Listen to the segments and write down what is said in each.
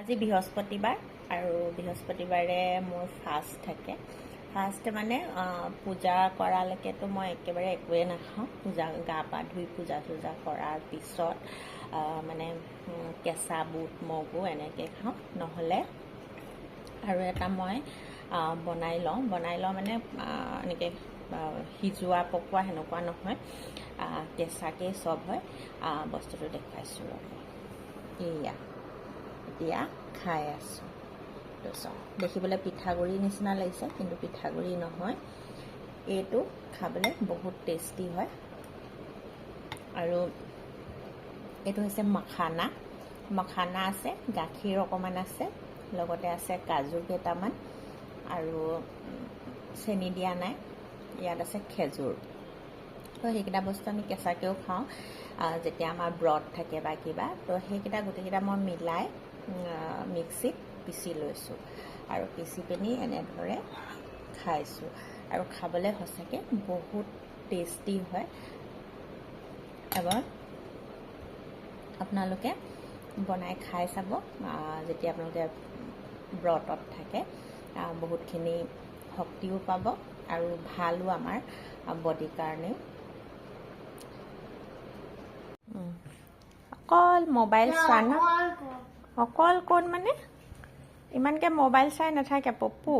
আজি বৃহস্পতিবাৰ আৰু বৃহস্পতিবাৰে মোৰ ফাষ্ট থাকে। ফাষ্ট মানে পূজা কৰালৈকেতো মই একেবাৰে একোৱে নাখাওঁ। পূজা গা পা ধুই পূজা চূজা কৰাৰ পিছত মানে কেঁচা বুট মগু এনেকৈ খাওঁ, নহ'লে আৰু এটা মই বনাই লওঁ মানে এনেকৈ সিজোৱা পকোৱা সেনেকুৱা নহয়, কেঁচাকেই চব হয়। বস্তুটো দেখুৱাইছোঁ ৰ'ব, এয়া এতিয়া খাই আছোঁ। দেখিবলৈ পিঠাগুড়িৰ নিচিনা লাগিছে, কিন্তু পিঠাগুড়ি নহয়। এইটো খাবলৈ বহুত টেষ্টি হয়। আৰু এইটো হৈছে মখানা আছে, গাখীৰ অকণমান আছে, লগতে আছে কাজু কেইটামান, আৰু চেনি দিয়া নাই। ইয়াত আছে খেজুৰ। তো সেইকেইটা বস্তু আমি কেঁচাকৈও খাওঁ যেতিয়া আমাৰ ব্ৰত থাকে বা কিবা। তো সেইকেইটা গোটেইকেইটা মই মিলাই মিক্সিত পিচি লৈছোঁ আৰু পিচি পিনি এনেদৰে খাইছোঁ। আৰু খাবলৈ সঁচাকৈ বহুত টেষ্টি হয়। এবাৰ আপোনালোকে বনাই খাই চাব, যেতিয়া আপোনালোকে ব্ৰতত থাকে। বহুতখিনি শক্তিও পাব আৰু ভালো আমাৰ বডিৰ কাৰণে। অকল মোবাইল চোৱা ন? অকল কোন মানে ইমানকৈ মোবাইল চাই নাথাকে পপু,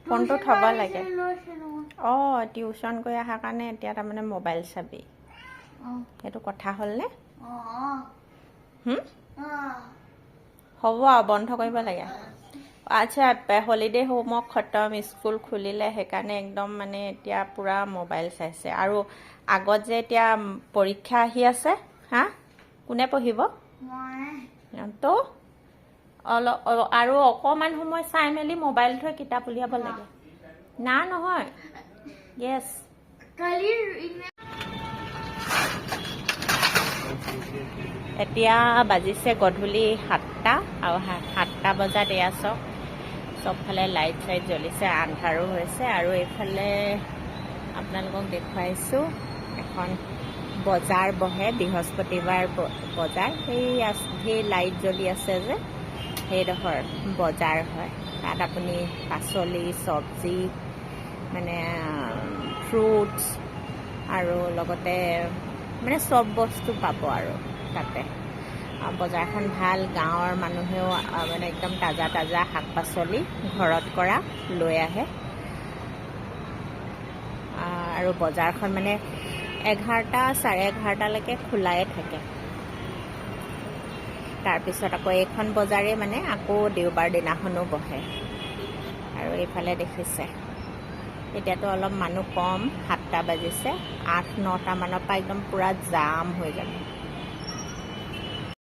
ফোনটো থ'ব লাগে। টিউশ্যন কৰি অহাৰ কাৰণে এতিয়া তাৰমানে মোবাইল চাবি, সেইটো কথা হ'লনে? হ'ব আৰু বন্ধ কৰিব লাগে। আচ্ছা, হলিডে হোমৱৰ্ক খতম, স্কুল খুলিলে, সেইকাৰণে একদম মানে এতিয়া পূৰা মোবাইল চাইছে। আৰু আগত যে এতিয়া পৰীক্ষা আহি আছে, কোনে পঢ়িব? তো আৰু অকণমান সময় চাই মেলি মোবাইল থৈ কিতাপ উলিয়াব লাগে। না নহয়, য়েছ। এতিয়া বাজিছে গধূলি 7টা, আৰু 7টা বজাত এয়া চবফালে লাইট চাইট জ্বলিছে, আন্ধাৰো হৈছে। আৰু এইফালে আপোনালোকক দেখুৱাইছোঁ এখন বজাৰ বহে, বৃহস্পতিবাৰ বজাৰ। সেই লাইট জ্বলি আছে যে, সেইডোখৰ বজাৰ হয়। তাত আপুনি পাচলি, চব্জি, মানে ফ্ৰুটছ আৰু লগতে মানে চব বস্তু পাব আৰু তাতে। বজাৰখন ভাল, গাঁৱৰ মানুহেও মানে একদম তাজা শাক পাচলি ঘৰত কৰা লৈ আহে। আৰু বজাৰখন মানে 11টা, 11:30লৈকে খোলাই থাকে। তাৰপিছত আকৌ এইখন বজাৰে মানে আকৌ দেওবাৰ দিনাখনো বহে। আৰু এইফালে দেখিছে এতিয়াতো অলপ মানুহ কম, 7টা বাজিছে, 8-9টা মানৰ পৰা একদম পূৰা জাম হৈ যাব।